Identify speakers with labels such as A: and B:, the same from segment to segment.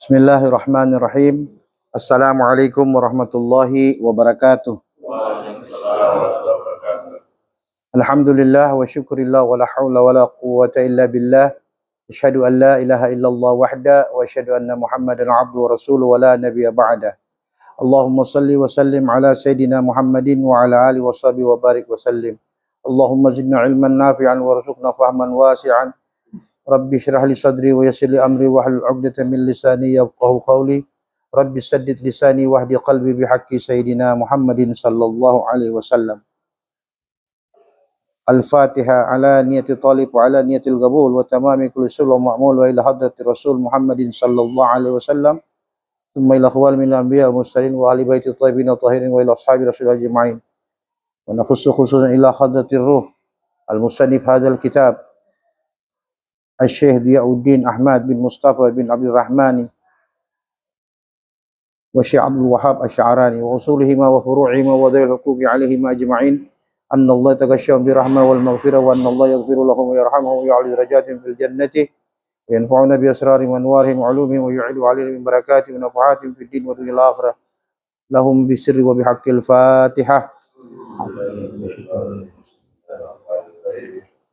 A: Bismillahirrahmanirrahim. Assalamualaikum warahmatullahi wabarakatuh. Alhamdulillah wa syukurillah wa la hawla wa la quwwata illa billah. Asyhadu an la ilaha illallah wahda wa asyhadu anna Muhammadan abduhu wa rasuluhu wa la nabiyya ba'da. Allahumma salli wa sallim ala sayyidina Muhammadin wa ala alihi wa sahbihi wa barik wa sallim. Allahumma zidna ilman nafi'an warzuqna fahman wasi'an. Rabbi syrah li sadri wa yassir li amri wa hlul 'uqdatam min lisani yafqahu qawli. Rabbi saddid lisani wahdi qalbi bihaqqi sayyidina Muhammadin sallallahu alaihi wasallam. Al-Fatiha ala niyati talib wa ala niyatil qabul wa tamami kulli sulh wa ma'mul wa ila hadrati Rasul Muhammadin sallallahu alaihi wasallam. Thumma ila khawal min al-anbiya wal mursalin wa ali baiti tayyibin tahirin wa ila ashabi Rasul ajma'in. Wa nakhussu khususan ila hadratir ruh al-musannif hadzal kitab Al-Syekh Diyauddin Ahmad bin Mustafa bin Abdul Rahmani wa Syekh Abdul Wahhab Asy-Sya'rani wa usulihima wa furu'ihima wa dhail huquqi alaihima ajma'in. Anna Allah tagasyahum bi rahmah wal maghfirah wa anna Allah yaghfiru lahum wa yarhamhum wa ya'li darajatin fil jannati wa yanfa'una bi asrari wa anwarihim wa ulumihim wa yu'idu alaihim min barakatihim wa nafahatihim fid din wa dunyal akhirah. Lahum bi sirri wa bihaqqil Fatihah.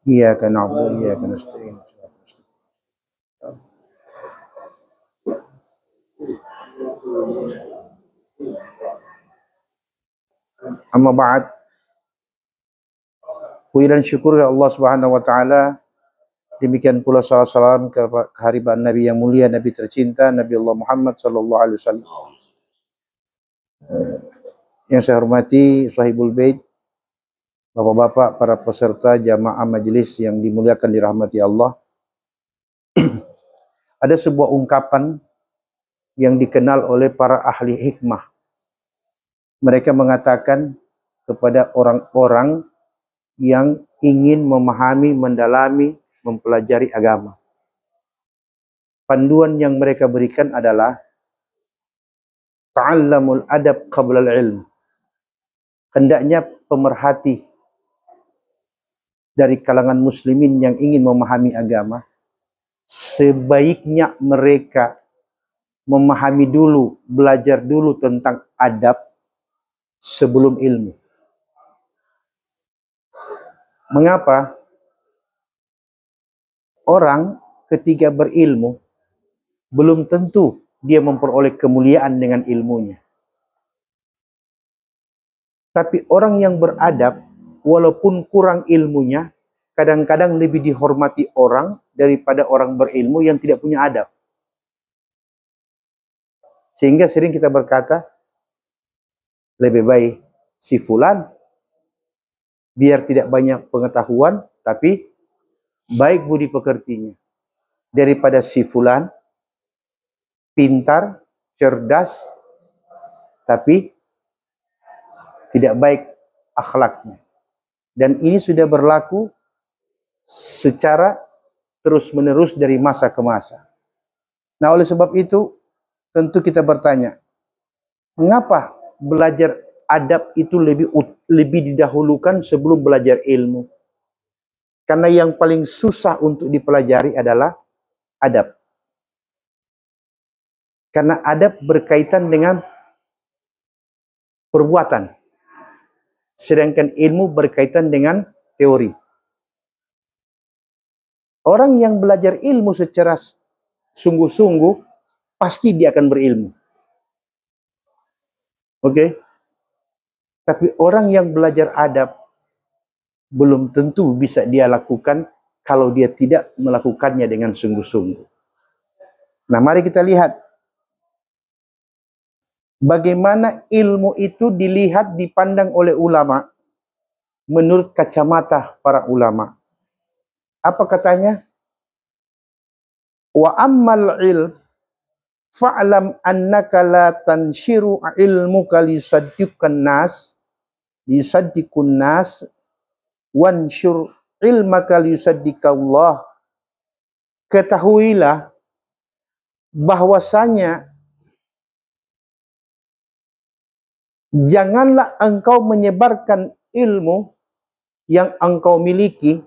A: Iyyaka na'budu wa iyyaka nasta'in. Amma ba'd. Puji dan syukur kepada Allah Subhanahu wa taala. Demikian pula salam kehadiran Nabi yang mulia, Nabi tercinta, Nabi Allah Muhammad sallallahu alaihi wasallam. Yang saya hormati Sahibul Bait, Bapak-bapak, para peserta jamaah majelis yang dimuliakan dirahmati Allah. Ada sebuah ungkapan yang dikenal oleh para ahli hikmah. Mereka mengatakan kepada orang-orang yang ingin memahami, mendalami, mempelajari agama. Panduan yang mereka berikan adalah ta'allamul adab qabla al-ilm. Hendaknya pemerhati dari kalangan muslimin yang ingin memahami agama, sebaiknya mereka memahami dulu, belajar dulu tentang adab sebelum ilmu. Mengapa? Orang ketika berilmu belum tentu dia memperoleh kemuliaan dengan ilmunya. Tapi orang yang beradab walaupun kurang ilmunya kadang-kadang lebih dihormati orang daripada orang berilmu yang tidak punya adab. Sehingga sering kita berkata, lebih baik si fulan biar tidak banyak pengetahuan tapi baik budi pekertinya, daripada si fulan pintar, cerdas tapi tidak baik akhlaknya. Dan ini sudah berlaku secara terus-menerus dari masa ke masa. Nah, oleh sebab itu tentu kita bertanya, mengapa belajar adab itu lebih didahulukan sebelum belajar ilmu? Karena yang paling susah untuk dipelajari adalah adab. Karena adab berkaitan dengan perbuatan. Sedangkan ilmu berkaitan dengan teori. Orang yang belajar ilmu secara sungguh-sungguh, pasti dia akan berilmu. Oke? Tapi orang yang belajar adab, belum tentu bisa dia lakukan kalau dia tidak melakukannya dengan sungguh-sungguh. Nah, mari kita lihat bagaimana ilmu itu dilihat, dipandang oleh ulama menurut kacamata para ulama. Apa katanya? Wa ammal ilm fa'lam annaka la tanshiru ilmuka lisaddiqun nas wansyur ilmaka lisaddiqallah. Ketahuilah bahwasanya janganlah engkau menyebarkan ilmu yang engkau miliki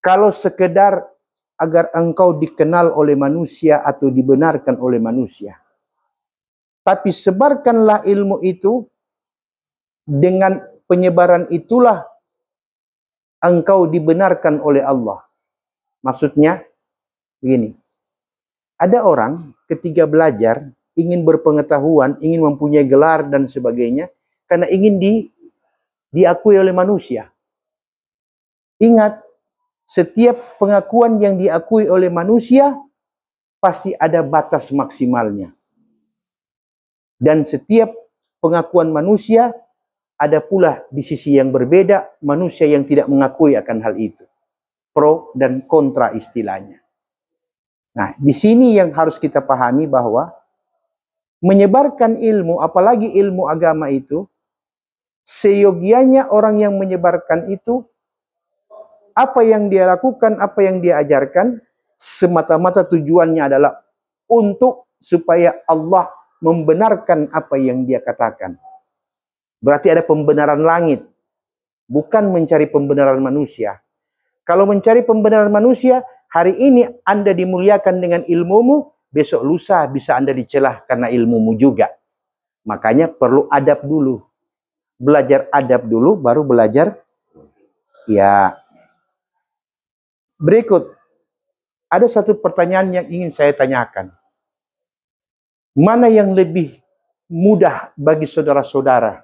A: kalau sekedar agar engkau dikenal oleh manusia atau dibenarkan oleh manusia. Tapi sebarkanlah ilmu itu, dengan penyebaran itulah engkau dibenarkan oleh Allah. Maksudnya begini, ada orang ketika belajar ingin berpengetahuan, ingin mempunyai gelar dan sebagainya, karena ingin diakui oleh manusia. Ingat, setiap pengakuan yang diakui oleh manusia pasti ada batas maksimalnya. Dan setiap pengakuan manusia ada pula di sisi yang berbeda manusia yang tidak mengakui akan hal itu. Pro dan kontra istilahnya. Nah, di sini yang harus kita pahami bahwa menyebarkan ilmu, apalagi ilmu agama itu, seyogianya orang yang menyebarkan itu, apa yang dia lakukan, apa yang dia ajarkan, semata-mata tujuannya adalah untuk supaya Allah membenarkan apa yang dia katakan. Berarti ada pembenaran langit, bukan mencari pembenaran manusia. Kalau mencari pembenaran manusia, hari ini Anda dimuliakan dengan ilmumu, besok lusa bisa Anda dicelah karena ilmumu juga. Makanya perlu adab dulu. Belajar adab dulu, baru belajar. Ya. Berikut, ada satu pertanyaan yang ingin saya tanyakan. Mana yang lebih mudah bagi saudara-saudara?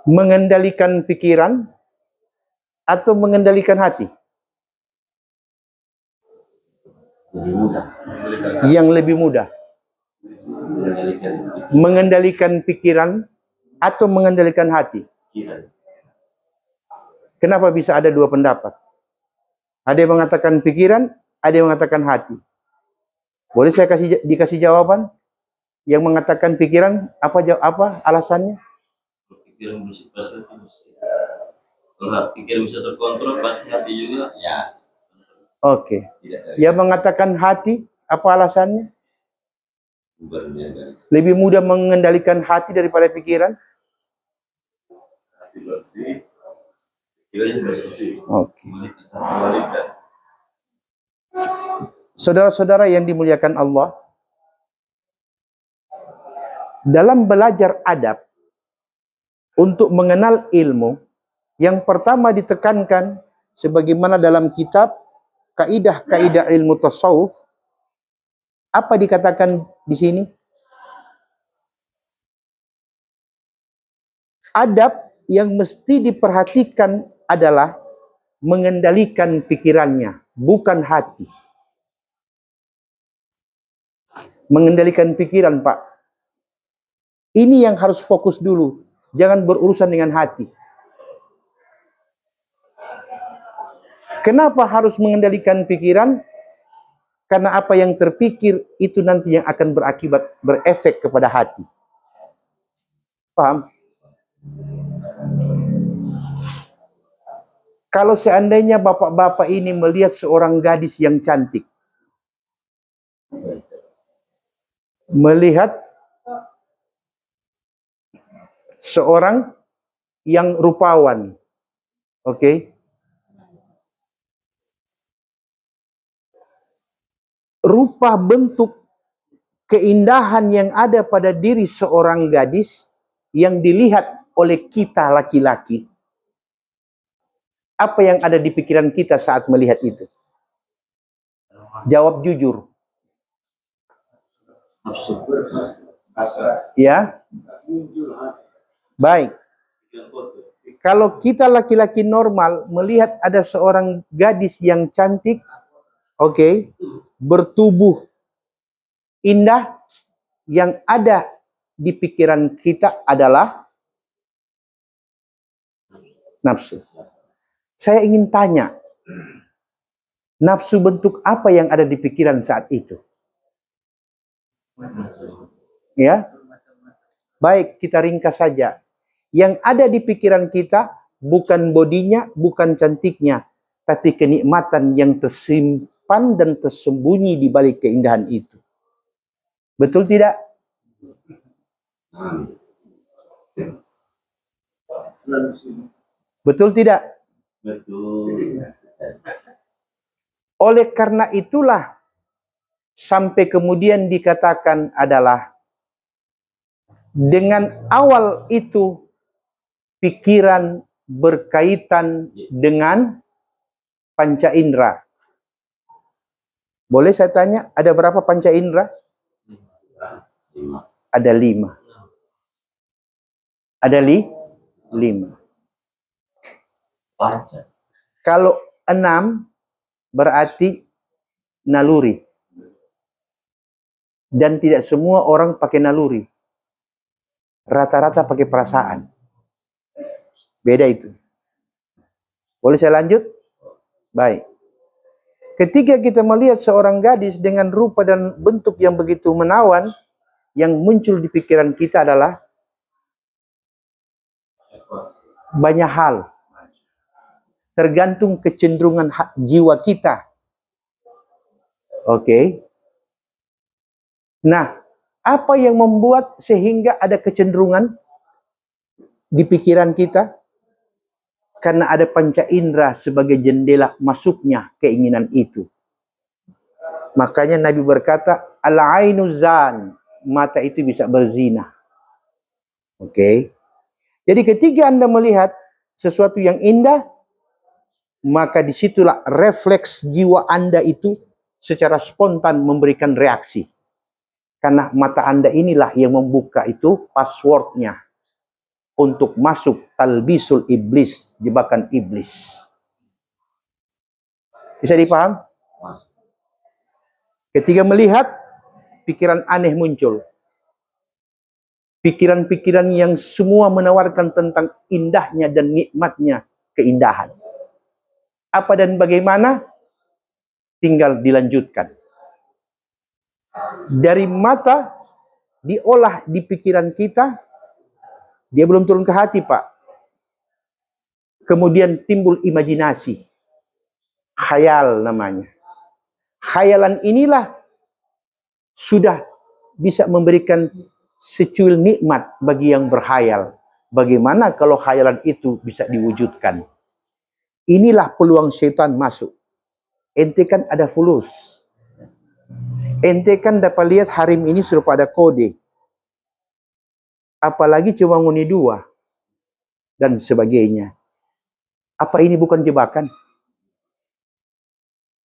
A: Mengendalikan pikiran atau mengendalikan hati?
B: Lebih mudah.
A: Yang lebih mudah. Mengendalikan pikiran atau mengendalikan hati? Kenapa bisa ada dua pendapat? Ada yang mengatakan pikiran, ada yang mengatakan hati. Boleh saya dikasih jawaban? Yang mengatakan pikiran, apa alasannya?
B: Pikiran bersifat kalau pikiran bisa terkontrol, pasti hati juga. Ya.
A: Oke. Yang mengatakan hati, apa alasannya? Lebih mudah mengendalikan hati daripada pikiran?
B: Hati bersih, pikiran bersih.
A: Oke. Saudara-saudara yang dimuliakan Allah, dalam belajar adab untuk mengenal ilmu, yang pertama ditekankan sebagaimana dalam kitab kaidah-kaidah ilmu tasawuf, apa dikatakan di sini? Adab yang mesti diperhatikan adalah mengendalikan pikirannya, bukan hati. Mengendalikan pikiran, Pak. Ini yang harus fokus dulu. Jangan berurusan dengan hati. Kenapa harus mengendalikan pikiran? Karena apa yang terpikir itu nanti yang akan berefek kepada hati. Paham? Kalau seandainya bapak-bapak ini melihat seorang gadis yang cantik, melihat seorang yang rupawan, oke? Rupa bentuk keindahan yang ada pada diri seorang gadis yang dilihat oleh kita laki-laki, apa yang ada di pikiran kita saat melihat itu? Jawab jujur. Ya? Baik. Kalau kita laki-laki normal melihat ada seorang gadis yang cantik, oke, bertubuh indah, yang ada di pikiran kita adalah nafsu. Saya ingin tanya, nafsu bentuk apa yang ada di pikiran saat itu? Ya? Baik, kita ringkas saja. Yang ada di pikiran kita bukan bodinya, bukan cantiknya, tapi kenikmatan yang tersimpan dan tersembunyi di balik keindahan itu. Betul tidak? Betul tidak?
B: Betul.
A: Oleh karena itulah sampai kemudian dikatakan adalah dengan awal itu pikiran berkaitan dengan panca indera. Boleh saya tanya, ada berapa panca indera? Ada 5. Ada 5. Kalau 6 berarti naluri. Dan tidak semua orang pakai naluri. Rata-rata pakai perasaan. Beda itu. Boleh saya lanjut? Baik. Ketika kita melihat seorang gadis dengan rupa dan bentuk yang begitu menawan, yang muncul di pikiran kita adalah banyak hal. Tergantung kecenderungan jiwa kita. Oke. Nah, apa yang membuat sehingga ada kecenderungan di pikiran kita? Karena ada panca indera sebagai jendela masuknya keinginan itu. Makanya Nabi berkata, al-ainu zan, mata itu bisa berzina. Oke. Jadi ketika Anda melihat sesuatu yang indah, maka disitulah refleks jiwa Anda itu secara spontan memberikan reaksi. Karena mata Anda inilah yang membuka itu passwordnya untuk masuk talbisul iblis, jebakan iblis. Bisa dipaham? Ketika melihat, pikiran aneh muncul. Pikiran-pikiran yang semua menawarkan tentang indahnya dan nikmatnya keindahan. Apa dan bagaimana? Tinggal dilanjutkan. Dari mata, diolah di pikiran kita, dia belum turun ke hati, Pak. Kemudian timbul imajinasi. Khayal namanya. Khayalan inilah sudah bisa memberikan secuil nikmat bagi yang berkhayal. Bagaimana kalau khayalan itu bisa diwujudkan? Inilah peluang syaitan masuk. Ente kan ada fulus. Ente kan dapat lihat harim ini sudah pada kode. Apalagi cuma nguni 2. Dan sebagainya. Apa ini bukan jebakan?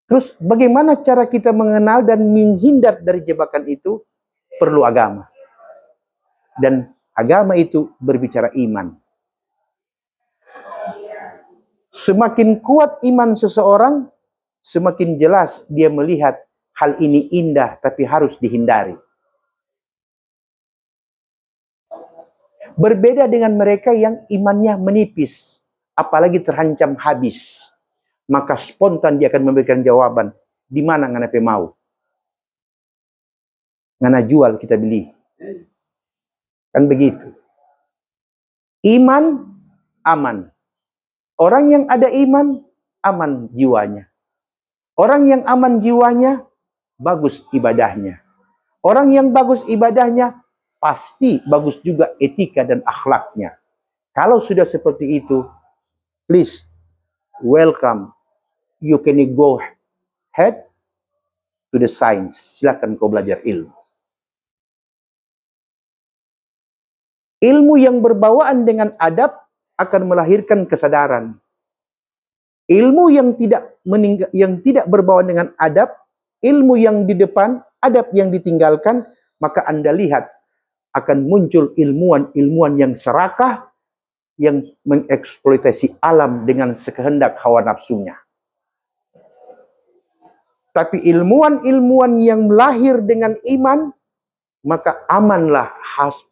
A: Terus bagaimana cara kita mengenal dan menghindar dari jebakan itu? Perlu agama. Dan agama itu berbicara iman. Semakin kuat iman seseorang, semakin jelas dia melihat hal ini indah tapi harus dihindari. Berbeda dengan mereka yang imannya menipis, apalagi terancam habis. Maka spontan dia akan memberikan jawaban, di mana ngana pe mau? Ngana jual kita beli. Kan begitu. Iman, aman. Orang yang ada iman, aman jiwanya. Orang yang aman jiwanya, bagus ibadahnya. Orang yang bagus ibadahnya, pasti bagus juga etika dan akhlaknya. Kalau sudah seperti itu, please, welcome. You can go head to the science. Silakan kau belajar ilmu. Ilmu yang berbawaan dengan adab akan melahirkan kesadaran. Ilmu yang tidak berbawaan dengan adab, ilmu yang di depan, adab yang ditinggalkan, maka Anda lihat akan muncul ilmuwan-ilmuwan yang serakah, yang mengeksploitasi alam dengan sekehendak hawa nafsunya. Tapi ilmuwan-ilmuwan yang lahir dengan iman, maka amanlah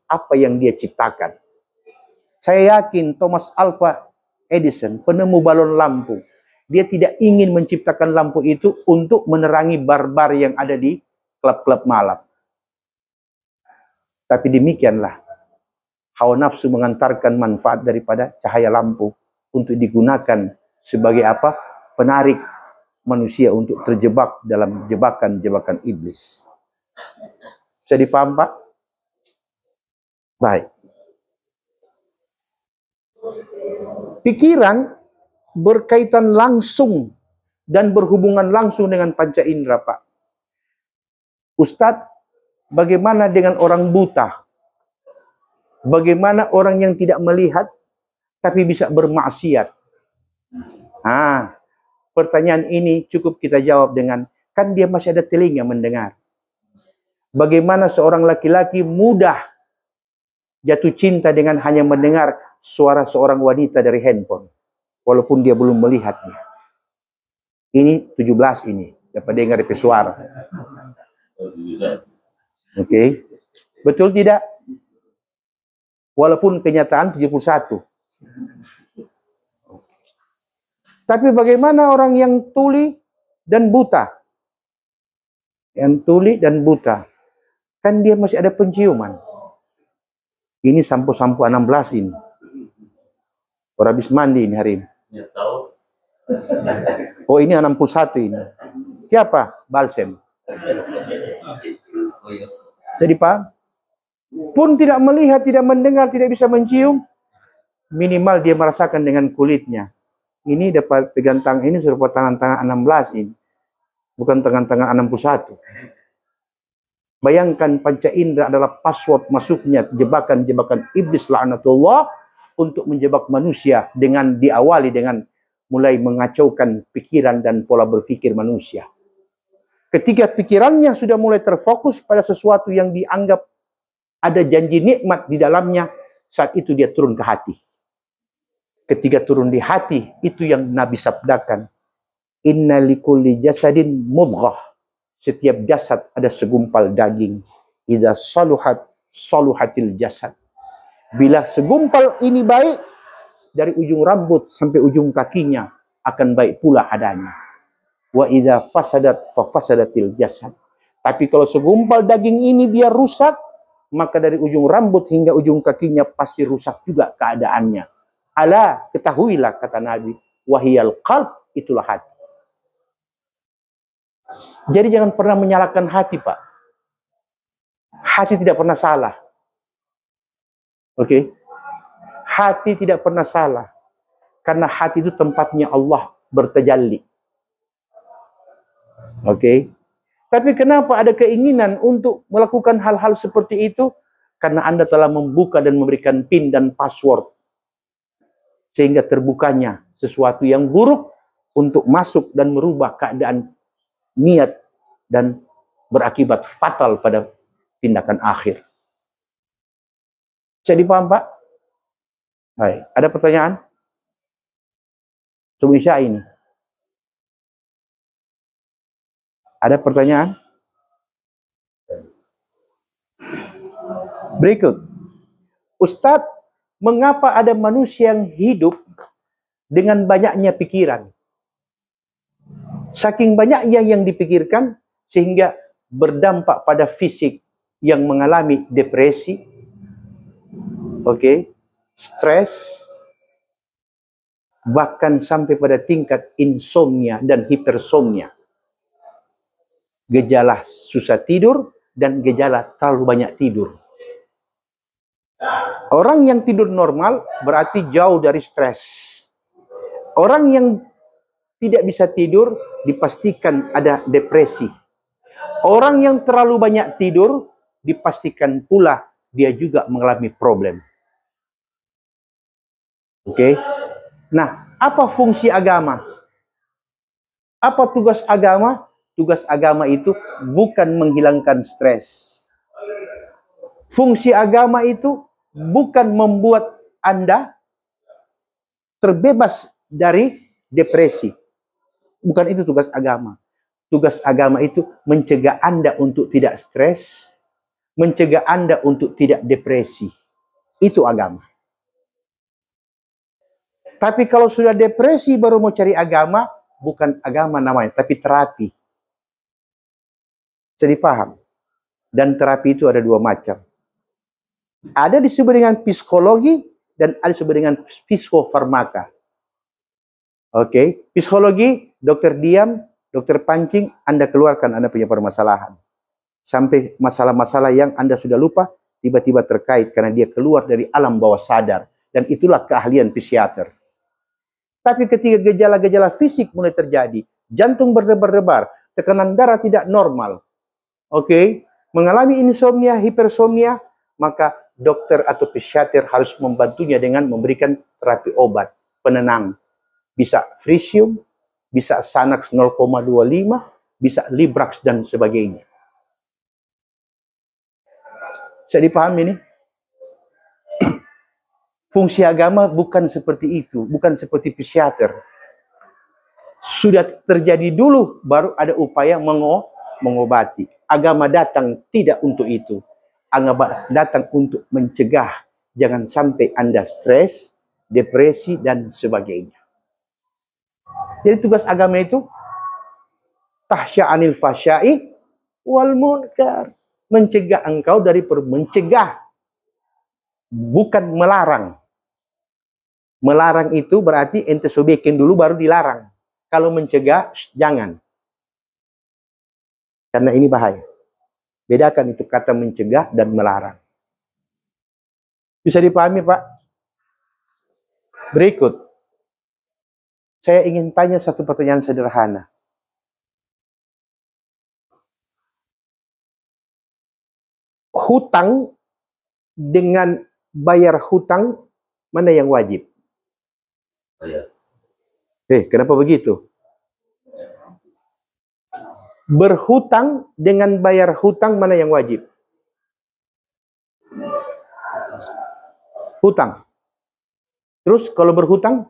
A: apa yang dia ciptakan. Saya yakin Thomas Alva Edison, penemu balon lampu, dia tidak ingin menciptakan lampu itu untuk menerangi barbar yang ada di klub-klub malam. Tapi demikianlah, hawa nafsu mengantarkan manfaat daripada cahaya lampu untuk digunakan sebagai apa? Penarik manusia untuk terjebak dalam jebakan-jebakan iblis. Bisa dipaham, Pak? Baik. Pikiran berkaitan langsung dan berhubungan langsung dengan panca indera, Pak. Ustadz, bagaimana dengan orang buta? Bagaimana orang yang tidak melihat tapi bisa bermaksiat? Pertanyaan ini cukup kita jawab dengan, kan dia masih ada telinga mendengar. Bagaimana seorang laki-laki mudah jatuh cinta dengan hanya mendengar suara seorang wanita dari handphone, walaupun dia belum melihatnya. Ini 17 ini, dapat dengar dari suara. Oke. Betul tidak? Walaupun kenyataan 71. Tapi bagaimana orang yang tuli dan buta? Yang tuli dan buta. Kan dia masih ada penciuman. Ini sampo-sampo 16 ini. Orang habis mandi ini hari ini.
B: Ya, tahu.
A: Oh, ini 61 ini. Siapa? Balsem. Jadi paham? Pun tidak melihat, tidak mendengar, tidak bisa mencium, minimal dia merasakan dengan kulitnya. Ini dapat pegang tangan ini serupa tangan-tangan 16 ini. Bukan tangan-tangan 61. Bayangkan panca indera adalah password masuknya jebakan-jebakan iblis laknatullah untuk menjebak manusia dengan diawali dengan mulai mengacaukan pikiran dan pola berpikir manusia. Ketika pikirannya sudah mulai terfokus pada sesuatu yang dianggap ada janji nikmat di dalamnya, saat itu dia turun ke hati. Ketika turun di hati, itu yang Nabi sabdakan. Inna likulli jasadin mudghah. Setiap jasad ada segumpal daging. Idza saluhat, saluhatil jasad. Bila segumpal ini baik, dari ujung rambut sampai ujung kakinya akan baik pula adanya. Wa idza fasadat, fa fasadatil jasad. Tapi kalau segumpal daging ini dia rusak, maka dari ujung rambut hingga ujung kakinya pasti rusak juga keadaannya. Ala, ketahuilah kata Nabi, wahiyal qalb, itulah hati. Jadi jangan pernah menyalahkan hati, Pak. Hati tidak pernah salah. Oke? Hati tidak pernah salah. Karena hati itu tempatnya Allah bertajalli. Oke? Tapi kenapa ada keinginan untuk melakukan hal-hal seperti itu? Karena Anda telah membuka dan memberikan PIN dan password. Sehingga terbukanya sesuatu yang buruk untuk masuk dan merubah keadaan niat dan berakibat fatal pada tindakan akhir. Bisa dipaham, Pak? Hai, ada pertanyaan? Sebelum Isya ini. Ada pertanyaan? Berikut. Ustadz, mengapa ada manusia yang hidup dengan banyaknya pikiran? Saking banyaknya yang dipikirkan, sehingga berdampak pada fisik yang mengalami depresi, stres, bahkan sampai pada tingkat insomnia dan hipersomnia. Gejala susah tidur dan gejala terlalu banyak tidur. Orang yang tidur normal berarti jauh dari stres. Orang yang tidak bisa tidur dipastikan ada depresi. Orang yang terlalu banyak tidur dipastikan pula dia juga mengalami problem. Oke? Nah, apa fungsi agama? Apa tugas agama? Tugas agama itu bukan menghilangkan stres. Fungsi agama itu bukan membuat Anda terbebas dari depresi. Bukan itu tugas agama. Tugas agama itu mencegah Anda untuk tidak stres, mencegah Anda untuk tidak depresi. Itu agama. Tapi kalau sudah depresi baru mau cari agama, bukan agama namanya, tapi terapi. Jadi paham? Dan terapi itu ada dua macam. Ada disebut dengan psikologi dan ada disebut dengan psikofarmaka. Oke, psikologi, dokter diam, dokter pancing, Anda keluarkan Anda punya permasalahan. Sampai masalah-masalah yang Anda sudah lupa, tiba-tiba terkait karena dia keluar dari alam bawah sadar. Dan itulah keahlian psikiater. Tapi ketika gejala-gejala fisik mulai terjadi, jantung berdebar-debar, tekanan darah tidak normal, mengalami insomnia, hipersomnia, maka dokter atau psikiater harus membantunya dengan memberikan terapi obat penenang. Bisa frisium, bisa Xanax 0,25, bisa Librax dan sebagainya. Saya dipahami ini? Fungsi agama bukan seperti itu, bukan seperti psikiater. Sudah terjadi dulu, baru ada upaya mengobati. Agama datang tidak untuk itu. Agama datang untuk mencegah. Jangan sampai Anda stres, depresi, dan sebagainya. Jadi tugas agama itu, tahsya anil fasya'i wal munkar. Mencegah engkau dari mencegah. Bukan melarang. Melarang itu berarti ente sobekin dulu baru dilarang. Kalau mencegah, jangan. Karena ini bahaya. Bedakan itu kata mencegah dan melarang. Bisa dipahami, Pak? Berikut. Saya ingin tanya satu pertanyaan sederhana. Hutang dengan bayar hutang, mana yang wajib? Kenapa begitu? Berhutang dengan bayar hutang, mana yang wajib? Hutang. Terus kalau berhutang?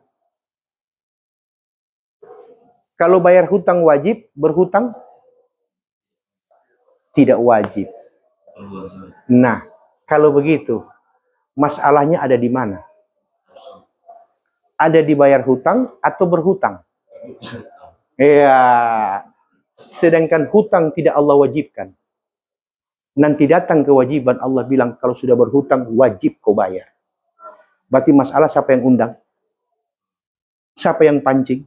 A: Kalau bayar hutang wajib, berhutang tidak wajib. Nah, kalau begitu, masalahnya ada di mana? Ada di bayar hutang atau berhutang? Iya. Sedangkan hutang tidak Allah wajibkan. Nanti datang kewajiban, Allah bilang kalau sudah berhutang wajib kau bayar. Berarti masalah siapa yang undang? Siapa yang pancing?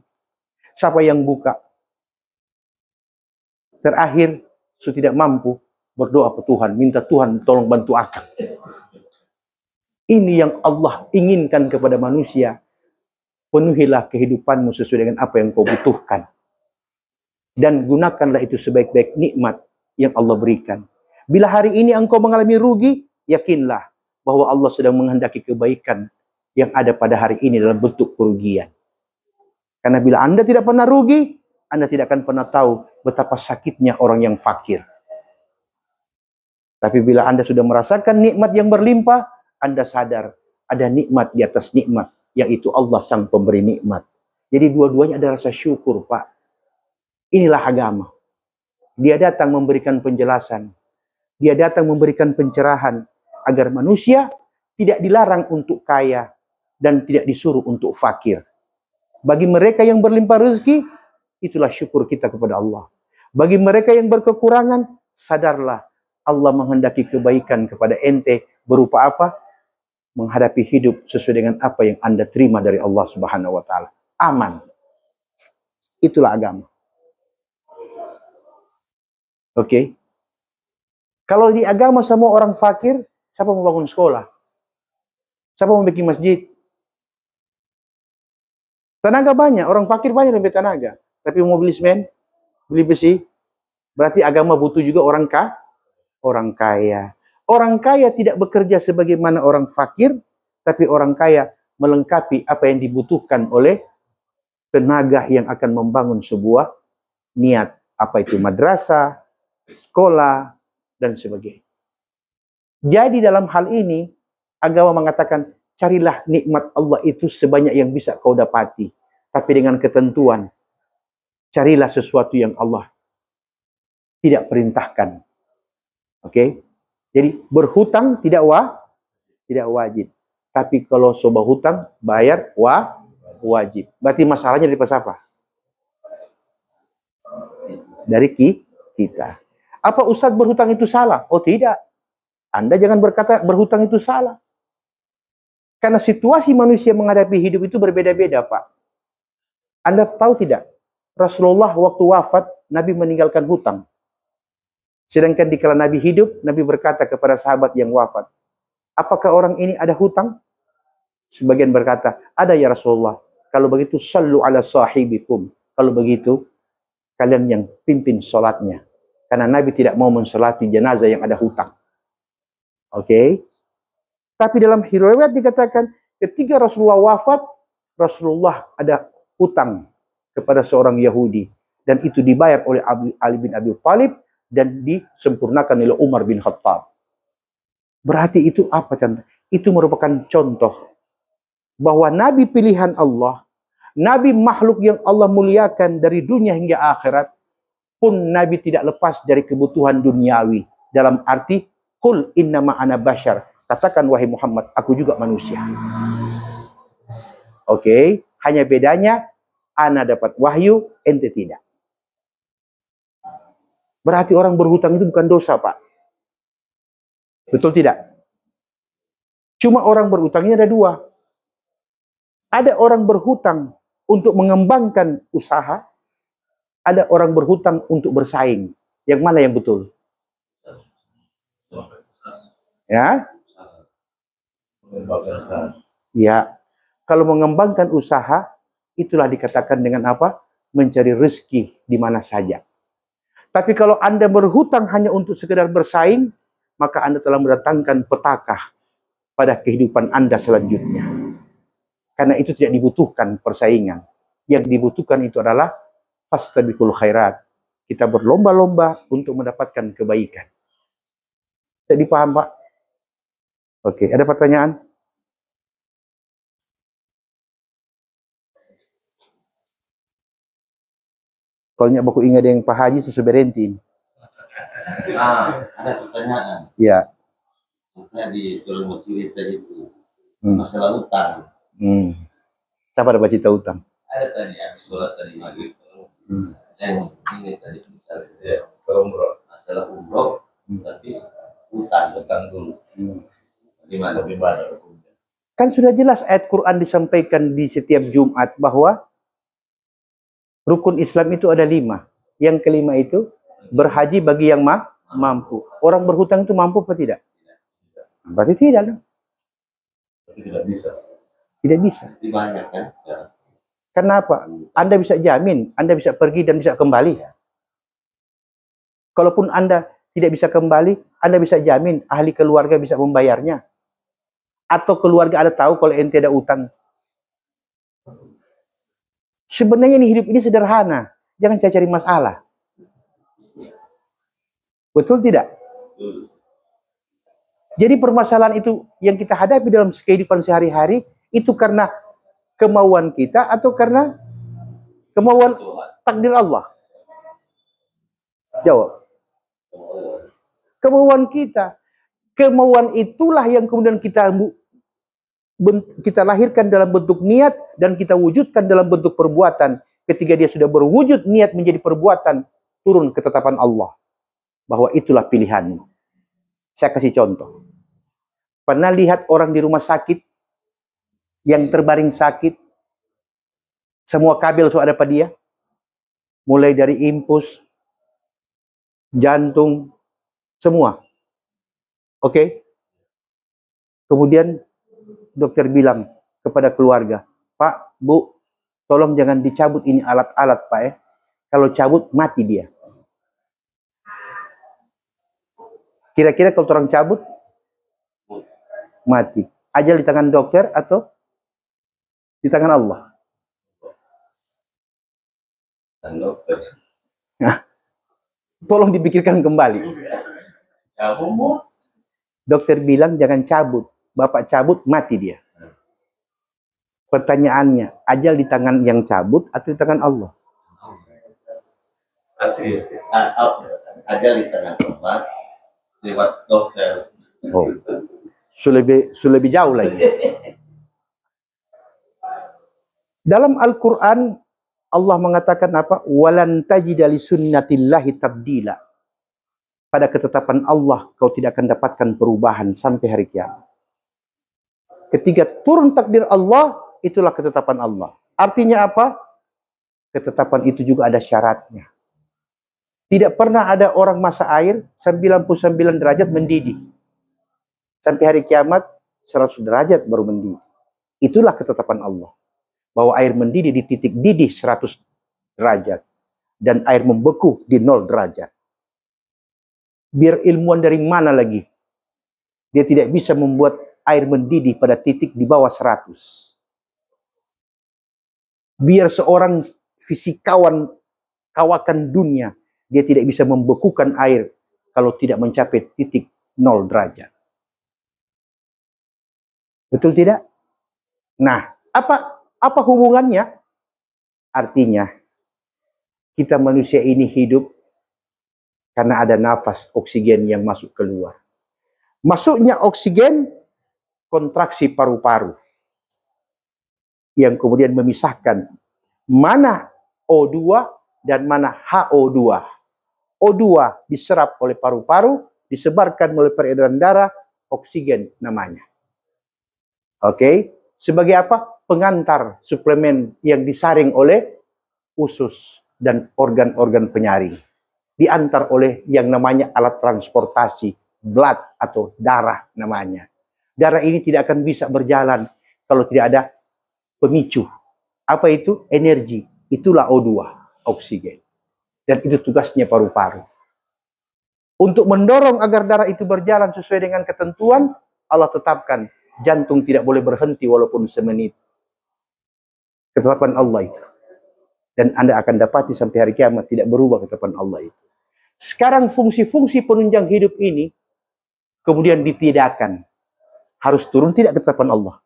A: Siapa yang buka? Terakhir, sudah tidak mampu, berdoa ke Tuhan, minta Tuhan tolong bantu akang. Ini yang Allah inginkan kepada manusia. Penuhilah kehidupanmu sesuai dengan apa yang kau butuhkan. Dan gunakanlah itu sebaik-baik nikmat yang Allah berikan. Bila hari ini engkau mengalami rugi, yakinlah bahwa Allah sedang menghendaki kebaikan yang ada pada hari ini dalam bentuk kerugian. Karena bila Anda tidak pernah rugi, Anda tidak akan pernah tahu betapa sakitnya orang yang fakir. Tapi bila Anda sudah merasakan nikmat yang berlimpah, Anda sadar ada nikmat di atas nikmat, yaitu Allah sang pemberi nikmat. Jadi dua-duanya ada rasa syukur, Pak. Inilah agama. Dia datang memberikan penjelasan. Dia datang memberikan pencerahan agar manusia tidak dilarang untuk kaya dan tidak disuruh untuk fakir. Bagi mereka yang berlimpah rezeki, itulah syukur kita kepada Allah. Bagi mereka yang berkekurangan, sadarlah Allah menghendaki kebaikan kepada ente berupa apa? Menghadapi hidup sesuai dengan apa yang Anda terima dari Allah Subhanahu wa taala. Aman. Itulah agama. Oke. Kalau di agama semua orang fakir, siapa mau bangun sekolah? Siapa mau bikin masjid? Tenaga banyak, orang fakir banyak lebih tenaga. Tapi mau beli semen, beli besi, berarti agama butuh juga orang kaya. Orang kaya tidak bekerja sebagaimana orang fakir, tapi orang kaya melengkapi apa yang dibutuhkan oleh tenaga yang akan membangun sebuah niat. Apa itu madrasah, sekolah, dan sebagainya. Jadi dalam hal ini, agama mengatakan, carilah nikmat Allah itu sebanyak yang bisa kau dapati. Tapi dengan ketentuan, carilah sesuatu yang Allah tidak perintahkan. Oke? Jadi berhutang tidak wajib. Tapi kalau sobat hutang, bayar wajib. Berarti masalahnya dari pas apa? Dari kita. Apa Ustadz berhutang itu salah? Oh tidak. Anda jangan berkata berhutang itu salah. Karena situasi manusia menghadapi hidup itu berbeda-beda, Pak. Anda tahu tidak? Rasulullah waktu wafat, Nabi meninggalkan hutang. Sedangkan di kala Nabi hidup, Nabi berkata kepada sahabat yang wafat, apakah orang ini ada hutang? Sebagian berkata, ada ya Rasulullah. Kalau begitu, sallu ala sahibikum. Kalau begitu, kalian yang pimpin sholatnya. Karena Nabi tidak mau mensolati jenazah yang ada hutang. Oke. Tapi dalam riwayat dikatakan ketika Rasulullah wafat, Rasulullah ada hutang kepada seorang Yahudi. Dan itu dibayar oleh Ali bin Abi Thalib dan disempurnakan oleh Umar bin Khattab. Berarti itu apa contoh? Itu merupakan contoh bahwa Nabi pilihan Allah, Nabi makhluk yang Allah muliakan dari dunia hingga akhirat, pun Nabi tidak lepas dari kebutuhan duniawi. Dalam arti, Qul innama ana bashar. Katakan wahai Muhammad, aku juga manusia. Oke, hanya bedanya, ana dapat wahyu, ente tidak. Berarti orang berhutang itu bukan dosa, Pak. Betul tidak? Cuma orang berhutang ini ada dua. Ada orang berhutang untuk mengembangkan usaha, ada orang berhutang untuk bersaing. Yang mana yang betul? Ya? Ya. Kalau mengembangkan usaha, itulah dikatakan dengan apa? Mencari rezeki di mana saja. Tapi kalau Anda berhutang hanya untuk sekedar bersaing, maka Anda telah mendatangkan petaka pada kehidupan Anda selanjutnya. Karena itu tidak dibutuhkan persaingan. Yang dibutuhkan itu adalah fastabiqul khairat. Kita berlomba-lomba untuk mendapatkan kebaikan. Jadi paham, Pak? Oke, ada pertanyaan? Kalau nyak baku ingat yang Pak Haji susu berentin.
B: Ada pertanyaan.
A: Ya.
B: Tadi kalau mau cerita itu masalah utang.
A: Siapa ada baca utang?
B: Ada tadi habis sholat tadi maghrib. Yang ini tadi misalnya masalah umroh, tapi utang dulu. Gimana hukumnya?
A: Kan sudah jelas ayat Quran disampaikan di setiap Jumat bahwa rukun Islam itu ada 5. Yang kelima itu berhaji bagi yang mampu. Orang berhutang itu mampu apa tidak? Berarti tidak.
B: Tapi tidak bisa.
A: Tidak bisa.
B: Banyak kan? Ya.
A: Kenapa? Anda bisa jamin, Anda bisa pergi dan bisa kembali. Kalaupun Anda tidak bisa kembali, Anda bisa jamin ahli keluarga bisa membayarnya. Atau keluarga ada tahu kalau ente ada utang. Sebenarnya hidup ini sederhana. Jangan cari masalah. Betul tidak? Jadi permasalahan itu yang kita hadapi dalam kehidupan sehari-hari itu karena kemauan kita atau karena kemauan takdir Allah? Jawab. Kemauan kita. Kemauan itulah yang kemudian kita lahirkan dalam bentuk niat dan kita wujudkan dalam bentuk perbuatan. Ketika dia sudah berwujud niat menjadi perbuatan, turun ketetapan Allah bahwa itulah pilihanmu. Saya kasih contoh. Pernah lihat orang di rumah sakit yang terbaring sakit, semua kabel sudah ada pada dia, mulai dari impuls, jantung, semua. Oke? Kemudian dokter bilang kepada keluarga, Pak, Bu, tolong jangan dicabut ini alat-alat, Pak ya. Kalau cabut, mati dia. Kira-kira kalau orang cabut, mati. Ajal di tangan dokter atau di tangan Allah? Nah, tolong dipikirkan kembali. Dokter bilang jangan cabut. Bapak cabut, mati dia. Pertanyaannya, ajal di tangan yang cabut atau di tangan Allah?
B: Ajal di tangan Allah lewat dokter.
A: Oh, lebih jauh lagi. Dalam Al-Quran, Allah mengatakan apa? Walan tajida li sunnatillahi tabdila. Pada ketetapan Allah, kau tidak akan dapatkan perubahan sampai hari kiamat. Ketika turun takdir Allah, itulah ketetapan Allah. Artinya apa? Ketetapan itu juga ada syaratnya. Tidak pernah ada orang masa air 99 derajat mendidih. Sampai hari kiamat 100 derajat baru mendidih. Itulah ketetapan Allah. Bahwa air mendidih di titik didih 100 derajat. dan air membeku di 0 derajat. Biar ilmuwan dari mana lagi, dia tidak bisa membuat air mendidih pada titik di bawah 100. Biar seorang fisikawan kawakan dunia, dia tidak bisa membekukan air kalau tidak mencapai titik 0 derajat. Betul tidak? Nah, apa hubungannya? Artinya, kita manusia ini hidup karena ada nafas oksigen yang masuk keluar. Masuknya oksigen, kontraksi paru-paru, yang kemudian memisahkan mana O2 dan mana HO2. O2 diserap oleh paru-paru, disebarkan melalui peredaran darah, oksigen namanya. Oke, sebagai apa? Pengantar suplemen yang disaring oleh usus dan organ-organ penyaring. Diantar oleh yang namanya alat transportasi, blood atau darah namanya. Darah ini tidak akan bisa berjalan kalau tidak ada pemicu. Apa itu? Energi. Itulah O2, oksigen. Dan itu tugasnya paru-paru. Untuk mendorong agar darah itu berjalan sesuai dengan ketentuan, Allah tetapkan jantung tidak boleh berhenti walaupun semenit. Ketetapan Allah itu. Dan Anda akan dapati sampai hari kiamat tidak berubah ketetapan Allah itu. Sekarang fungsi-fungsi penunjang hidup ini kemudian ditidakkan. Harus turun tidak ketetapan Allah.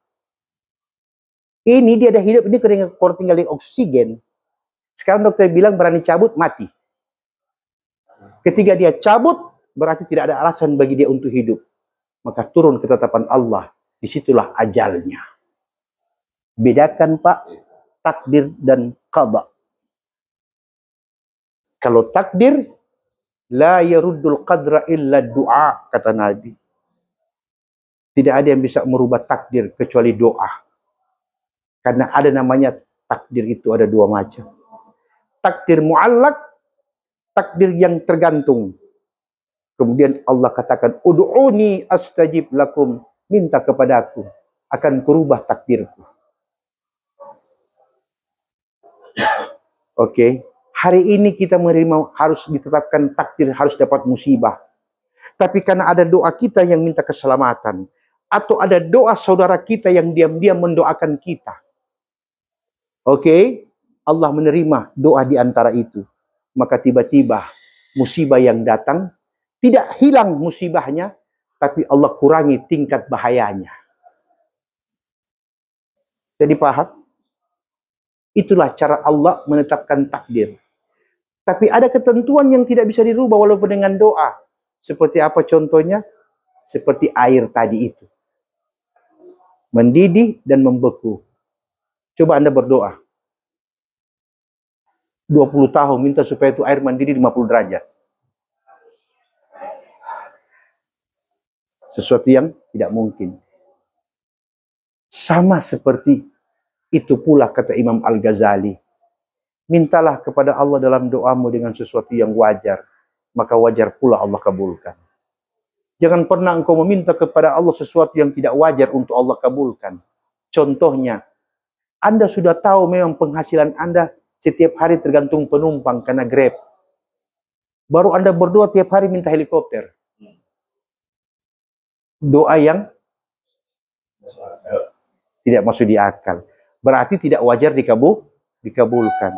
A: Ini dia ada hidup ini kalau tinggal di oksigen. Sekarang dokter bilang berani cabut, mati. Ketika dia cabut, berarti tidak ada alasan bagi dia untuk hidup. Maka turun ketetapan Allah. Disitulah ajalnya. Bedakan Pak, takdir dan qada. Kalau takdir, la yaruddul qadra illa du'a, kata Nabi. Tidak ada yang bisa merubah takdir kecuali doa. Karena ada namanya takdir itu ada 2 macam. Takdir mu'allak, takdir yang tergantung. Kemudian Allah katakan, ud'uni astajib lakum, minta kepadaku, akan kurubah takdirku. Oke, hari ini kita menerima harus ditetapkan takdir, harus dapat musibah. Tapi karena ada doa kita yang minta keselamatan, atau ada doa saudara kita yang diam-diam mendoakan kita. Oke, Allah menerima doa di antara itu. Maka tiba-tiba musibah yang datang, tidak hilang musibahnya, tapi Allah kurangi tingkat bahayanya. Jadi paham? Itulah cara Allah menetapkan takdir. Tapi ada ketentuan yang tidak bisa dirubah walaupun dengan doa. Seperti apa contohnya? Seperti air tadi itu. Mendidih dan membeku. Coba Anda berdoa. 20 tahun minta supaya itu air mendidih 50 derajat. Sesuatu yang tidak mungkin. Sama seperti itu pula kata Imam Al-Ghazali. Mintalah kepada Allah dalam doamu dengan sesuatu yang wajar. Maka wajar pula Allah kabulkan. Jangan pernah engkau meminta kepada Allah sesuatu yang tidak wajar untuk Allah kabulkan. Contohnya, Anda sudah tahu memang penghasilan Anda setiap hari tergantung penumpang karena Grab. Baru Anda berdoa tiap hari minta helikopter. Doa yang tidak masuk di akal. Berarti tidak wajar dikabulkan.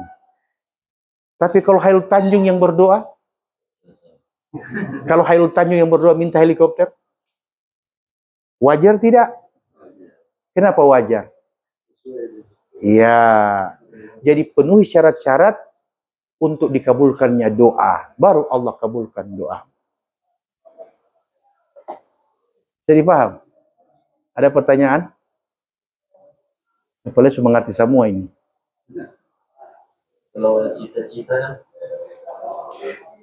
A: Tapi kalau Hairul Tanjung yang berdoa, kalau Hairul Tanjung yang berdoa minta helikopter, wajar tidak? Kenapa wajar? Iya. Jadi penuhi syarat-syarat untuk dikabulkannya doa. Baru Allah kabulkan doa. Jadi paham? Ada pertanyaan? Apalagi sudah mengerti semua ini.
B: Kalau cita-cita kan?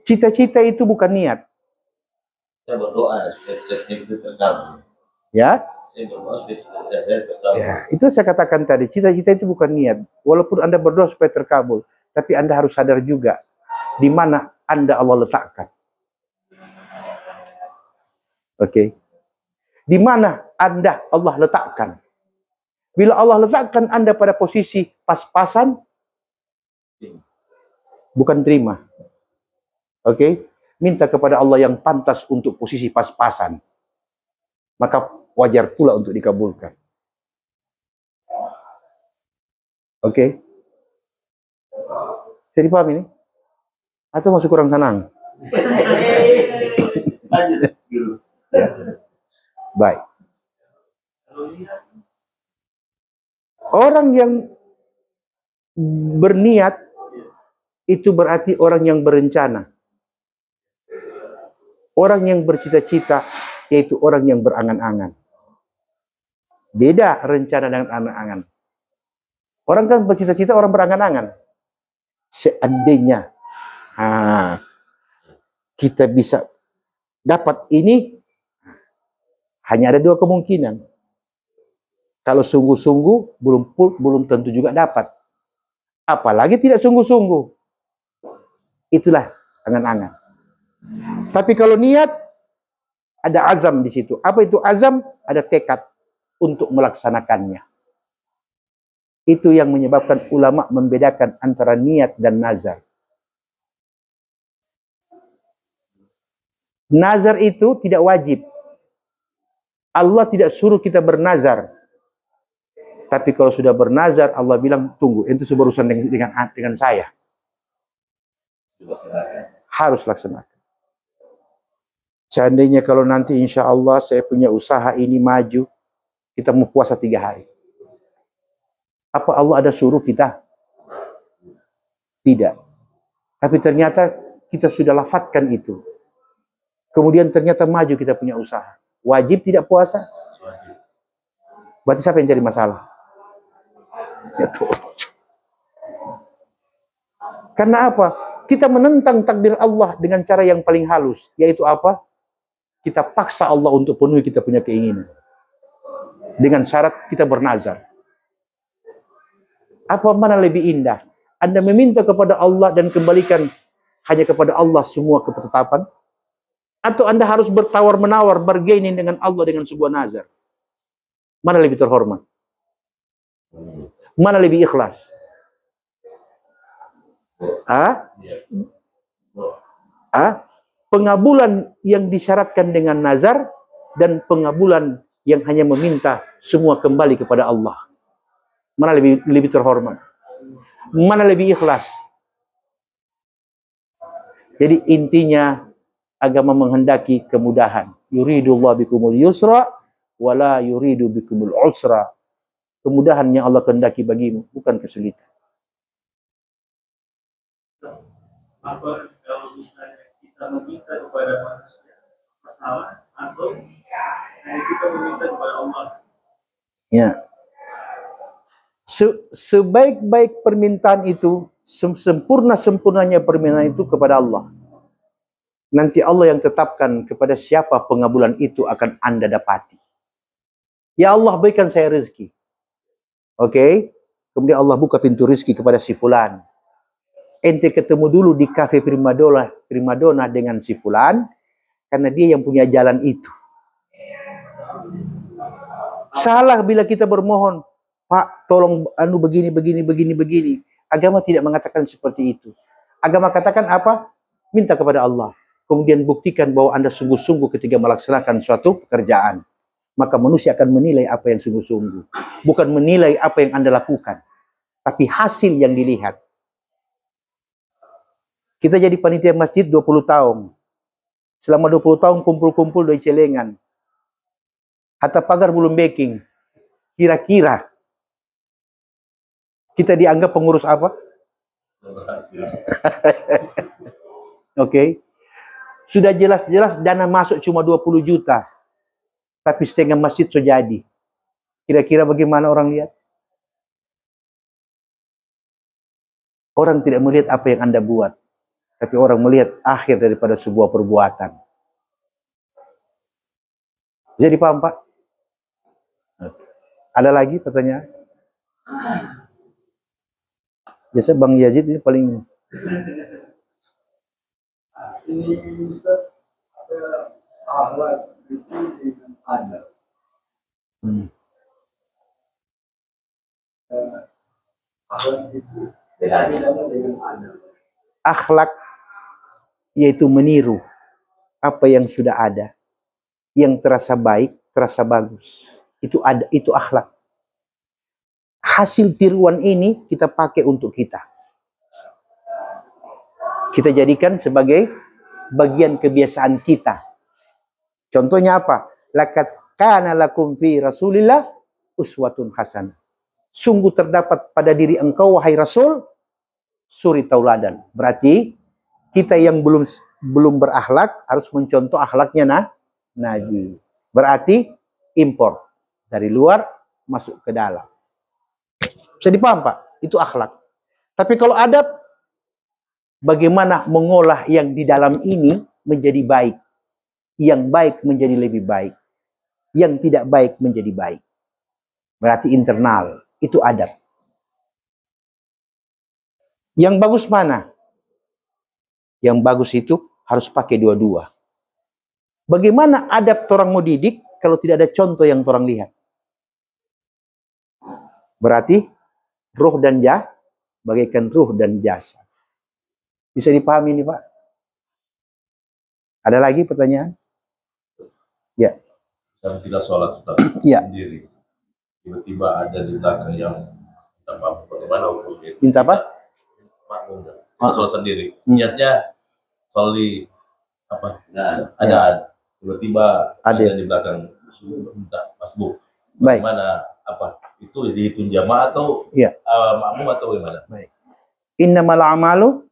A: Cita-cita itu bukan niat.
B: Saya berdoa supaya cita-cita itu terkabul.
A: Ya?
B: Saya berdoa supaya cita-cita saya terkabul.
A: Ya, itu saya katakan tadi, cita-cita itu bukan niat. Walaupun Anda berdoa supaya terkabul, tapi Anda harus sadar juga di mana Anda Allah letakkan. Oke. Di mana Anda Allah letakkan? Bila Allah letakkan Anda pada posisi pas-pasan, bukan terima. Oke? Minta kepada Allah yang pantas untuk posisi pas-pasan. Maka wajar pula untuk dikabulkan. Oke? Jadi paham ini? Atau masih kurang senang? Baik. Orang yang berniat itu berarti orang yang berencana. Orang yang bercita-cita yaitu orang yang berangan-angan. Beda rencana dengan angan-angan. Orang kan bercita-cita, orang berangan-angan. Seandainya kita bisa dapat ini, hanya ada dua kemungkinan. Kalau sungguh-sungguh, belum tentu juga dapat. Apalagi tidak sungguh-sungguh. Itulah angan-angan. Tapi kalau niat, ada azam di situ. Apa itu azam? Ada tekad untuk melaksanakannya. Itu yang menyebabkan ulama membedakan antara niat dan nazar. Nazar itu tidak wajib. Allah tidak suruh kita bernazar. Tapi kalau sudah bernazar, Allah bilang, tunggu, itu berurusan dengan saya. Harus laksanakan. Seandainya kalau nanti insya Allah saya punya usaha ini maju, kita mau puasa 3 hari. Apa Allah ada suruh kita? Tidak. Tapi ternyata kita sudah lafadzkan itu. Kemudian ternyata maju kita punya usaha. Wajib tidak puasa? Berarti siapa yang jadi masalah? Ya tuh. Karena apa? Kita menentang takdir Allah dengan cara yang paling halus. Yaitu apa? Kita paksa Allah untuk penuhi kita punya keinginan. Dengan syarat kita bernazar. Apa mana lebih indah? Anda meminta kepada Allah dan kembalikan hanya kepada Allah semua ketetapan? Atau Anda harus bertawar-menawar, bargaining dengan Allah dengan sebuah nazar? Mana lebih terhormat? Mana lebih ikhlas? Pengabulan yang disyaratkan dengan nazar dan pengabulan yang hanya meminta semua kembali kepada Allah. Mana lebih terhormat? Mana lebih ikhlas? Jadi intinya agama menghendaki kemudahan. Yuridullah bikumul yusra wala yuridu bikumul usra. Kemudahan yang Allah kehendaki bagimu, bukan kesulitan.
C: Apa kalau misalnya kita meminta kepada manusia masalah atau kita meminta kepada Allah?
A: Ya. Sebaik-baik permintaan itu, sempurna-sempurnanya permintaan itu kepada Allah. Nanti Allah yang tetapkan kepada siapa pengabulan itu akan Anda dapati. Ya Allah, berikan saya rezeki. Oke? Kemudian Allah buka pintu rezeki kepada si fulan. Ente ketemu dulu di kafe primadona dengan si fulan, karena dia yang punya jalan itu. Salah bila kita bermohon, Pak, tolong begini. Agama tidak mengatakan seperti itu. Agama katakan apa? Minta kepada Allah. Kemudian buktikan bahwa Anda sungguh-sungguh ketika melaksanakan suatu pekerjaan. Maka manusia akan menilai apa yang sungguh-sungguh. Bukan menilai apa yang Anda lakukan. Tapi hasil yang dilihat. Kita jadi panitia masjid 20 tahun. Selama 20 tahun kumpul-kumpul dari celengan. Hatta pagar belum backing. Kira-kira kita dianggap pengurus apa? Oke. Sudah jelas-jelas dana masuk cuma 20 juta. Tapi setengah masjid sudah jadi. Kira-kira bagaimana orang lihat? Orang tidak melihat apa yang Anda buat. Tapi orang melihat akhir daripada sebuah perbuatan. Jadi paham, Pak? Ada lagi pertanyaan? Biasa Bang Yazid ini paling...
C: Ini Ustaz, akhlak itu dengan adab. Akhlak itu bedanya dengan adab.
A: Akhlak yaitu meniru apa yang sudah ada, yang terasa baik, terasa bagus. Itu akhlak. Hasil tiruan ini kita pakai untuk kita. Kita jadikan sebagai bagian kebiasaan kita. Contohnya apa? Laqad kana lakum fi Rasulillah uswatun hasanah. Sungguh terdapat pada diri engkau wahai Rasul suri tauladan. Berarti kita yang belum berakhlak harus mencontoh akhlaknya Nabi. Berarti impor dari luar masuk ke dalam. Bisa dipaham Pak? Itu akhlak. Tapi kalau adab, bagaimana mengolah yang di dalam ini menjadi baik. Yang baik menjadi lebih baik. Yang tidak baik menjadi baik. Berarti internal. Itu adab. Yang bagus mana? Yang bagus itu harus pakai dua-dua. Bagaimana adab orang mau didik kalau tidak ada contoh yang orang lihat? Berarti ruh dan bagaikan ruh dan jasad. Bisa dipahami ini Pak? Ada lagi pertanyaan? Ya.
B: Kalau tidak sholat tetap
A: Ya.
B: sendiri, tiba-tiba ada di belakang yang minta maaf, bagaimana hukumnya?
A: Minta apa?
B: Makmum, sholat sendiri. Niatnya soli apa?
A: Ya.
B: Ada tiba-tiba
A: Ada
B: di belakang minta masbuk.
A: Baik.
B: Bagaimana apa? Itu dihitung jamaah atau
A: Ya.
B: makmum atau bagaimana?
A: Baik. Innamal a'malu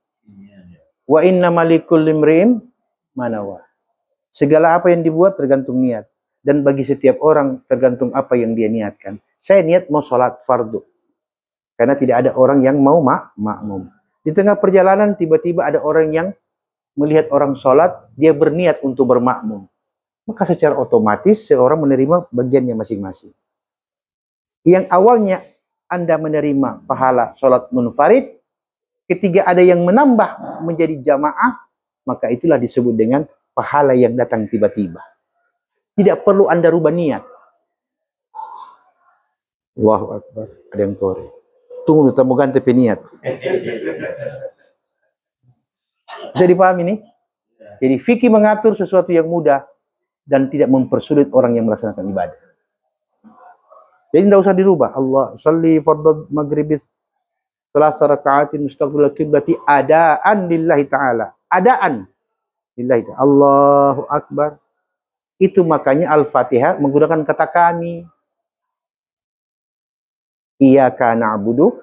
A: wa innamal likulli imri'in ma nawa. Segala apa yang dibuat tergantung niat. Dan bagi setiap orang tergantung apa yang dia niatkan. Saya niat mau sholat fardu. Karena tidak ada orang yang mau makmum. Di tengah perjalanan tiba-tiba ada orang yang melihat orang sholat, dia berniat untuk bermakmum. Maka secara otomatis seorang menerima bagiannya masing-masing. Yang awalnya Anda menerima pahala sholat munfarid, ketika ada yang menambah menjadi jamaah, maka itulah disebut dengan pahala yang datang tiba-tiba. Tidak perlu Anda rubah niat. Allahu Akbar. Ada yang kore. Tunggu, kita mau ganti niat. Bisa dipahami nih? Jadi fikih mengatur sesuatu yang mudah dan tidak mempersulit orang yang melaksanakan ibadah. Jadi tidak usah dirubah. Allah salli fardhu maghribis salat raka'atin mustaqbil qiblati adaan lillahi ta'ala. Adaan lillahi ta'ala. Allahu Akbar. Itu makanya Al-Fatihah menggunakan kata kami. Iyyaka na'budu.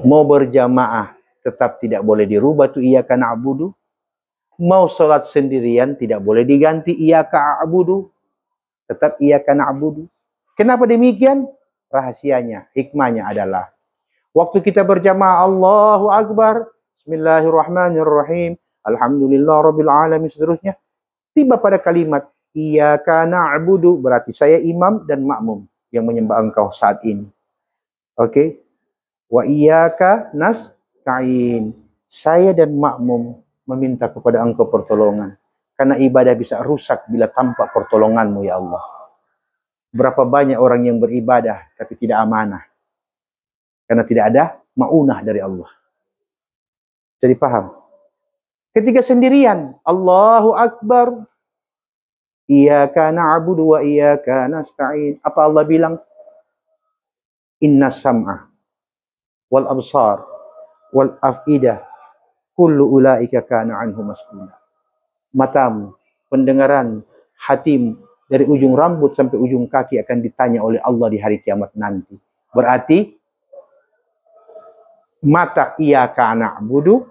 A: Mau berjamaah tetap tidak boleh dirubah tuh iyyaka na'budu. Mau sholat sendirian tidak boleh diganti iyyaka a'budu. Tetap iyyaka na'budu. Kenapa demikian? Rahasianya, hikmahnya adalah waktu kita berjamaah Allahu Akbar, Bismillahirrahmanirrahim, Alhamdulillah Rabbil Alamin, seterusnya. Tiba pada kalimat Iyyaka na'budu, berarti saya imam dan makmum yang menyembah engkau saat ini. Oke. Wa iyyaka nasta'in. Saya dan makmum meminta kepada engkau pertolongan. Karena ibadah bisa rusak bila tanpa pertolonganmu ya Allah. Berapa banyak orang yang beribadah tapi tidak amanah. Karena tidak ada ma'unah dari Allah. Jadi paham? Ketika sendirian, Allahu Akbar. Iyyaka na'budu wa iyyaka nasta'in. Apa Allah bilang? Inna sam'a wal absar wal af'idah kullu ulaika kana anhu mas'ula. Matamu, pendengaran, hatimu, dari ujung rambut sampai ujung kaki akan ditanya oleh Allah di hari kiamat nanti. Berarti mata iyyaka na'budu,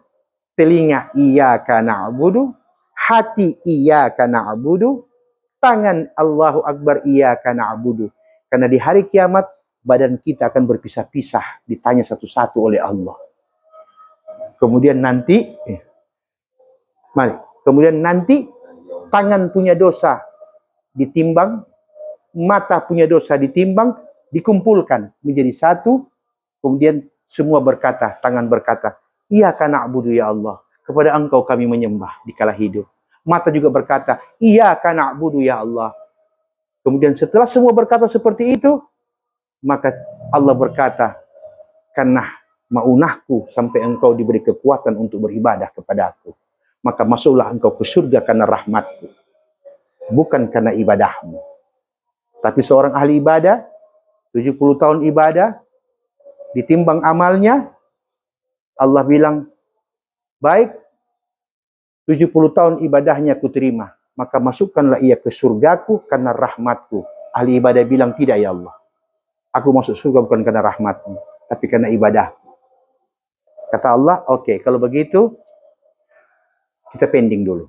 A: telinga iyyaka na'budu, hati iyyaka na'budu, tangan Allahu Akbar iyyaka na'budu. Karena di hari kiamat badan kita akan berpisah-pisah, ditanya satu-satu oleh Allah. Kemudian nanti tangan punya dosa ditimbang, mata punya dosa ditimbang, dikumpulkan menjadi satu. Kemudian semua berkata, tangan berkata, Iyyaka na'budu ya Allah, kepada engkau kami menyembah di kala hidup. Mata juga berkata, Iyyaka na'budu ya Allah. Kemudian setelah semua berkata seperti itu, maka Allah berkata, karena maunahku sampai engkau diberi kekuatan untuk beribadah kepadaku. Maka masuklah engkau ke surga karena rahmatku, bukan karena ibadahmu. Tapi seorang ahli ibadah, 70 tahun ibadah, ditimbang amalnya, Allah bilang, baik, 70 tahun ibadahnya kuterima, maka masukkanlah ia ke surgaku karena rahmatku. Ahli ibadah bilang, tidak ya Allah, aku masuk surga bukan karena rahmatmu, tapi karena ibadah. Kata Allah, oke, kalau begitu, kita pending dulu.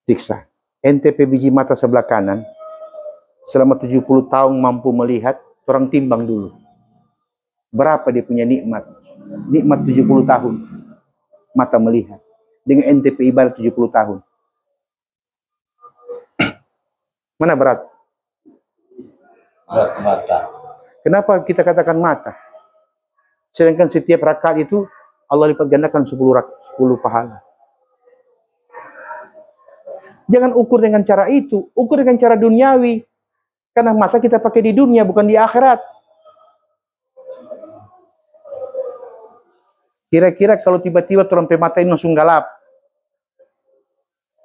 A: Siksa. NTP biji mata sebelah kanan, selama 70 tahun mampu melihat, orang timbang dulu. Berapa dia punya nikmat? Nikmat 70 tahun. Mata melihat. Dengan NTP ibadah 70 tahun. Mana berat?
B: Berat mata.
A: Kenapa kita katakan mata? Sedangkan setiap rakaat itu Allah lipat gandakan 10 pahala. Jangan ukur dengan cara itu, ukur dengan cara duniawi. Karena mata kita pakai di dunia, bukan di akhirat. Kira-kira kalau tiba-tiba orang pematain langsung galap,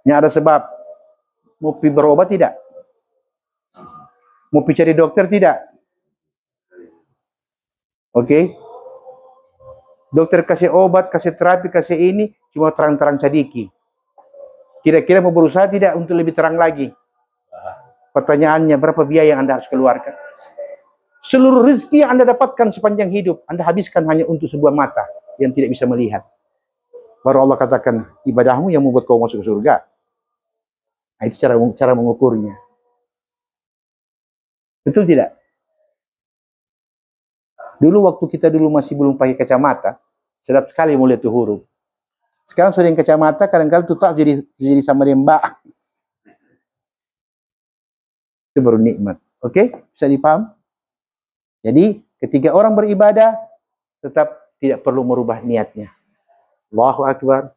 A: ini ada sebab. Mau pergi berobat tidak? Mau pergi cari dokter tidak? Oke? Dokter kasih obat, kasih terapi, kasih ini, cuma terang-terang sedikit. Kira-kira mau berusaha tidak untuk lebih terang lagi? Pertanyaannya, berapa biaya yang Anda harus keluarkan? Seluruh rezeki yang Anda dapatkan sepanjang hidup, Anda habiskan hanya untuk sebuah mata yang tidak bisa melihat. Baru Allah katakan, ibadahmu yang membuat kau masuk surga. Nah, itu cara mengukurnya. Betul tidak? Dulu waktu kita masih belum pakai kacamata, sedap sekali mau lihat huruf. Sekarang sudah yang kacamata, kadang-kadang tutak jadi sama dia mbak. Itu baru nikmat. Oke? Bisa dipaham? Jadi, ketika orang beribadah, tetap tidak perlu merubah niatnya. Allahu Akbar.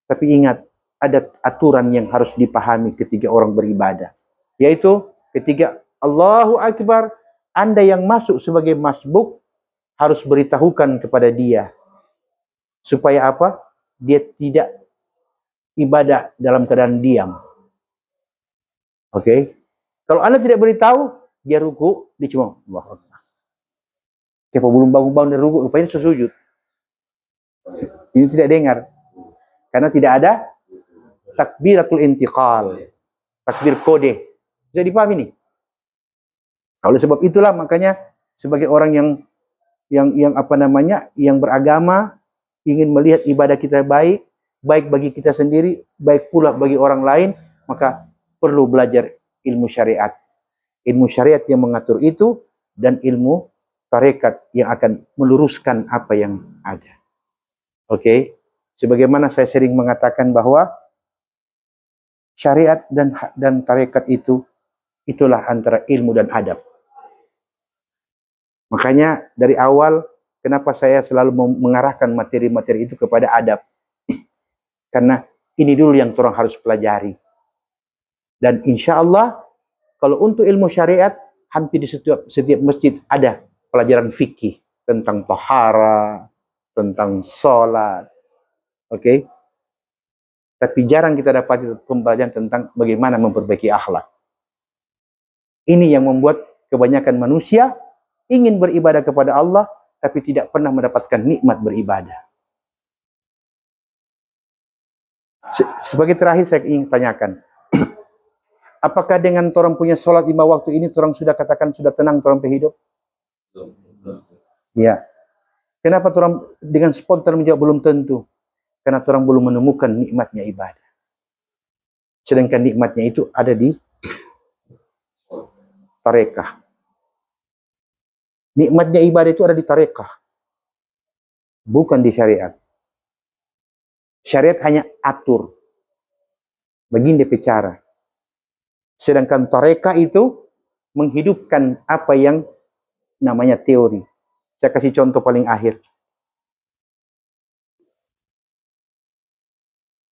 A: Tapi ingat, ada aturan yang harus dipahami ketika orang beribadah. Yaitu, ketika Allahu Akbar, Anda yang masuk sebagai masbuk, harus beritahukan kepada dia. Supaya apa? Dia tidak ibadah dalam keadaan diam. Oke? Kalau Anda tidak beritahu, dia ruku, dia cuma Allahu Akbar. Siapa belum bangun-bangun dari ruku, rupanya sesujud. Ini tidak dengar. Karena tidak ada takbiratul intiqal. Takbir kode. Bisa dipahami ini? Oleh sebab itulah makanya sebagai orang yang beragama, ingin melihat ibadah kita baik bagi kita sendiri, baik pula bagi orang lain, maka perlu belajar ilmu syariat. Ilmu syariat yang mengatur itu, dan ilmu tarekat yang akan meluruskan apa yang ada. Oke? Sebagaimana saya sering mengatakan bahwa syariat dan tarekat itulah antara ilmu dan adab. Makanya dari awal, kenapa saya selalu mengarahkan materi-materi itu kepada adab? Karena ini dulu yang orang harus pelajari. Dan insya Allah, kalau untuk ilmu syariat, hampir di setiap masjid ada pelajaran fikih tentang tahara, tentang sholat. Oke? Tapi jarang kita dapat pembelajaran tentang bagaimana memperbaiki akhlak. Ini yang membuat kebanyakan manusia ingin beribadah kepada Allah, tapi tidak pernah mendapatkan nikmat beribadah. Sebagai terakhir saya ingin tanyakan, apakah dengan orang punya sholat 5 waktu ini, orang sudah katakan sudah tenang orang hidup? Ya. Kenapa orang dengan spontan menjawab belum tentu? Karena orang belum menemukan nikmatnya ibadah. Sedangkan nikmatnya itu ada di tarekah. Nikmatnya ibadah itu ada di tarekah, bukan di syariat. Syariat hanya atur, begini DP cara. Sedangkan tarekah itu menghidupkan apa yang namanya teori. Saya kasih contoh paling akhir.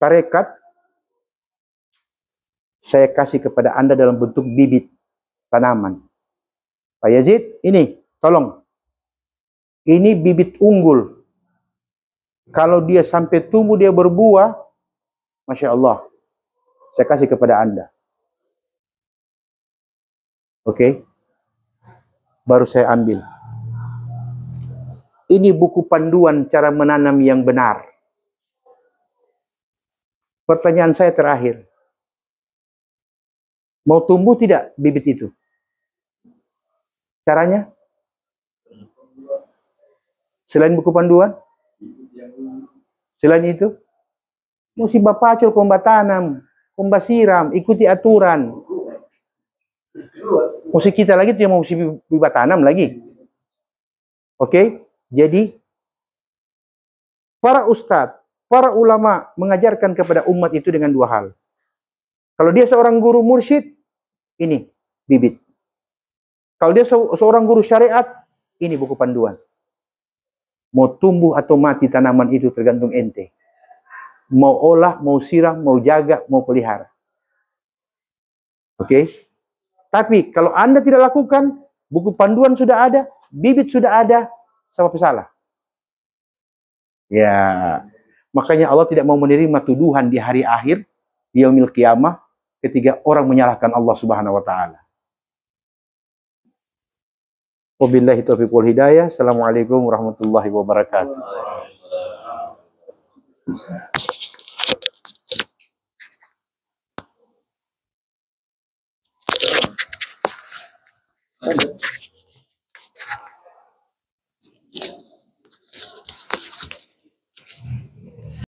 A: Tarekat saya kasih kepada Anda dalam bentuk bibit tanaman. Pak Yazid, ini, tolong. Ini bibit unggul. Kalau dia sampai tumbuh, dia berbuah, Masya Allah, saya kasih kepada Anda. Oke? Baru saya ambil. Ini buku panduan cara menanam yang benar. Pertanyaan saya terakhir. Mau tumbuh tidak bibit itu? Caranya? Selain buku panduan? Selain itu? Mesti bapacul, komba tanam, komba siram, ikuti aturan. Mesti kita lagi tuh yang mau biba tanam lagi. Oke? Jadi, para ustadz, para ulama mengajarkan kepada umat itu dengan dua hal. Kalau dia seorang guru mursyid, ini bibit. Kalau dia seorang guru syariat, ini buku panduan. Mau tumbuh atau mati tanaman itu tergantung ente. Mau olah, mau siram, mau jaga, mau pelihara. Oke? Tapi kalau Anda tidak lakukan, buku panduan sudah ada, bibit sudah ada, sama salah. Ya, makanya Allah tidak mau menerima tuduhan di hari akhir, di yaumil qiyamah, ketika orang menyalahkan Allah Subhanahu wa taala. Wabillahi taufiq wal hidayah. Assalamualaikum warahmatullahi wabarakatuh.